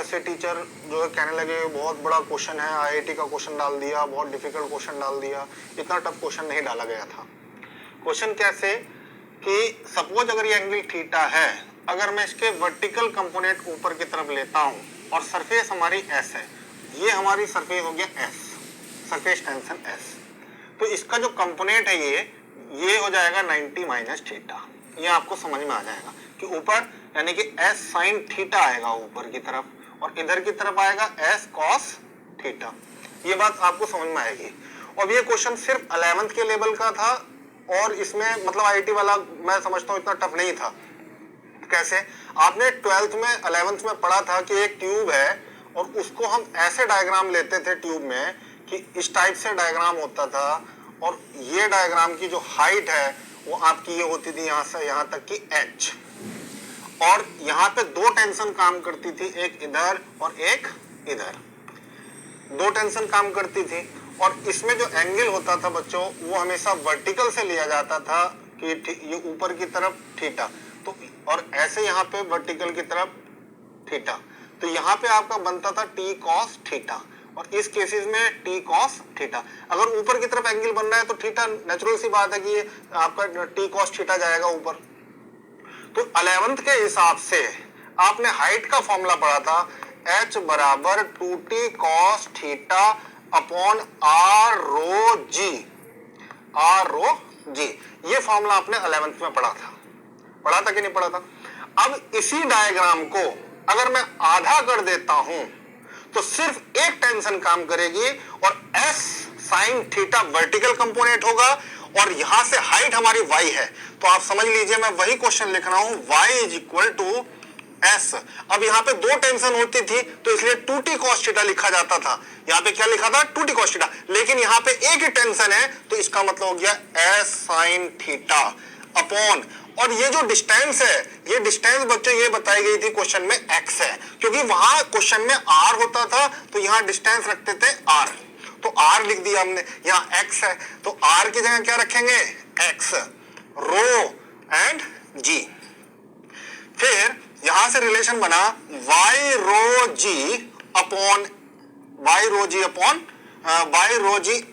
ऐसे टीचर जो है कहने लगे बहुत बड़ा क्वेश्चन है, आईआईटी का क्वेश्चन डाल दिया, बहुत डिफिकल्ट क्वेश्चन डाल दिया। इतना टफ क्वेश्चन नहीं डाला गया था। क्वेश्चन कैसे कि सपोज अगर ये एंगल थीटा है, अगर मैं इसके वर्टिकल कंपोनेंट ऊपर की तरफ लेता हूँ और सरफेस हमारी एस है, ये हमारी सरफेस हो गया एस, सरफेस टेंशन एस, तो इसका जो कंपोनेंट है ये हो जाएगा 90 माइनस थीटा। ये आपको समझ में आ जाएगा कि ऊपर यानी कि एस साइन थीटा आएगा ऊपर की तरफ और इधर की तरफ आएगा एस कॉस थीटा। ये बात आपको समझ में आएगी। और ये क्वेश्चन सिर्फ 11th के लेवल का था और इसमें मतलब आईआईटी वाला मैं समझता हूँ इतना टफ नहीं था। कैसे? आपने 12th में 11th में पढ़ा था कि एक ट्यूब है और उसको हम ऐसे डायग्राम लेते थे ट्यूब में कि इस टाइप से डायग्राम होता था और ये डायग्राम की जो हाइट है वो आपकी ये होती थी यहाँ से यहाँ तक की h, और यहाँ पे दो टेंशन काम करती थी, एक इधर और एक इधर, दो टेंशन काम करती थी। और इसमें जो एंगल होता था बच्चों वो हमेशा वर्टिकल से लिया जाता था कि ये ऊपर की तरफ थीटा, तो और ऐसे यहाँ पे वर्टिकल की तरफ थीटा, तो यहाँ पे आपका बनता था टी कॉस थीटा और इस केसेस में टी कॉस थीटा। अगर ऊपर की तरफ एंगल बन रहा है तो थीटा नेचुरल सी बात है कि ये आपका टी कॉस थीटा जाएगा ऊपर। तो 11th के हिसाब से आपने हाइट का फॉर्मूला पढ़ा था h बराबर 2t cos theta upon r रो जी। ये फॉर्मूला आपने 11th में पढ़ा था कि नहीं पढ़ा था? अब इसी डायग्राम को अगर मैं आधा कर देता हूं तो सिर्फ एक टेंशन काम करेगी और s sine theta vertical component होगा और यहां से हाइट हमारी y है। तो आप समझ लीजिए मैं वही क्वेश्चन लिख रहा हूं, y is equal to s। अब यहाँ पे दो टेंशन होती थी तो इसलिए 2t cos थीटा लिखा जाता था। यहाँ पे क्या लिखा था? 2t cos थीटा, लेकिन यहाँ पे एक ही टेंशन है तो इसका मतलब हो गया s साइन थीटा अपॉन, और ये जो डिस्टेंस है, ये डिस्टेंस बच्चों ये बताई गई थी क्वेश्चन में x है, क्योंकि वहां क्वेश्चन में r होता था तो यहाँ डिस्टेंस रखते थे r, तो r लिख दिया हमने, यहाँ x है तो r की जगह क्या रखेंगे? x, rho and g। फिर यहां से रिलेशन बना y rho g upon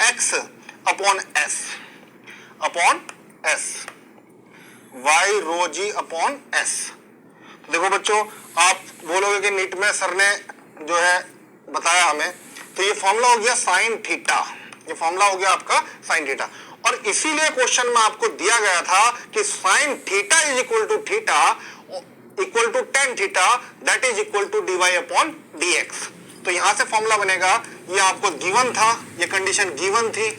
x upon s, y rho g upon s। देखो बच्चों, आप बोलोगे कि नीट में सर ने जो है बताया हमें, तो ये फॉर्मूला हो गया साइन थीटा, ये फॉर्मूला हो गया आपका साइन थीटा। और इसीलिए क्वेश्चन में आपको दिया गया था कि sine theta is equal to theta equal to ten theta that is equal to dy upon dx। तो यहां से फॉर्मूला बनेगा, ये आपको गिवन था, ये कंडीशन गिवन थी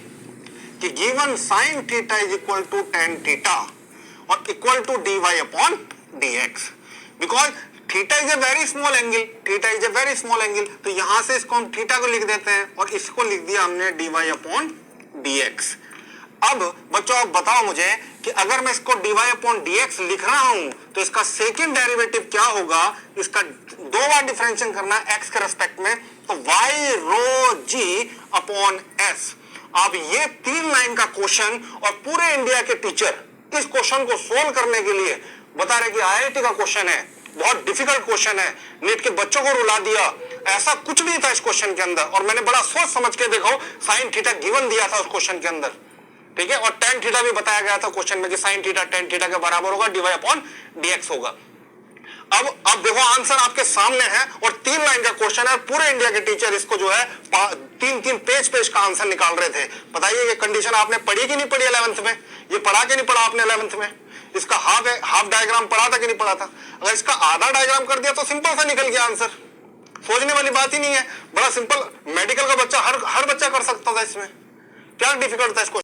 कि given sine theta is equal to ten theta और equal to dy upon dx, because theta is a very small angle, theta is a very small angle. तो यहां से इसको हम थीटा को लिख देते हैं और इसको लिख दिया हमने dy अपॉन dx। अब बच्चों आप बताओ मुझे कि अगर मैं इसको dy अपॉन dx लिख रहा हूं तो इसका सेकंड डेरिवेटिव क्या होगा? इसका दो बार डिफरेंशिएशन करना है x के रेस्पेक्ट में, तो y रो g अपॉन s। अब ये 3 लाइन का क्वेश्चन और पूरे इंडिया के टीचर इस क्वेश्चन को सोल्व करने के लिए बता रहे कि आईआईटी का क्वेश्चन है, बहुत डिफिकल्ट क्वेश्चन है, नीट के बच्चों को रुला दिया। ऐसा कुछ नहीं था इस क्वेश्चन के अंदर और मैंने बड़ा सोच समझ के देखो साइन थीटा गिवन दिया था उस क्वेश्चन के अंदर, ठीक है, और टेन थीटा भी बताया गया था क्वेश्चन में कि साइन थीटा टेन थीटा के बराबर होगा, dy अपॉन dx होगा। अब देखो आंसर आपके सामने है और 3 लाइन का क्वेश्चन है, पूरे इंडिया के टीचर इसको जो है 3 पेज का आंसर निकाल रहे थे। बताइए ये कंडीशन आपने पढ़ी कि नहीं पढ़ी 11th में? ये पढ़ा कि नहीं पढ़ा आपने 11th में? इसका हाफ डायग्राम पढ़ा था कि नहीं पढ़ा था? अगर इसका आधा डायग्राम कर दिया तो सिंपल सा निकल गया आंसर, सोचने वाली बात ही नहीं है, बड़ा सिंपल, मेडिकल का बच्चा हर बच्चा कर सकता था, इसमें क्या डिफिकल्ट था इसको।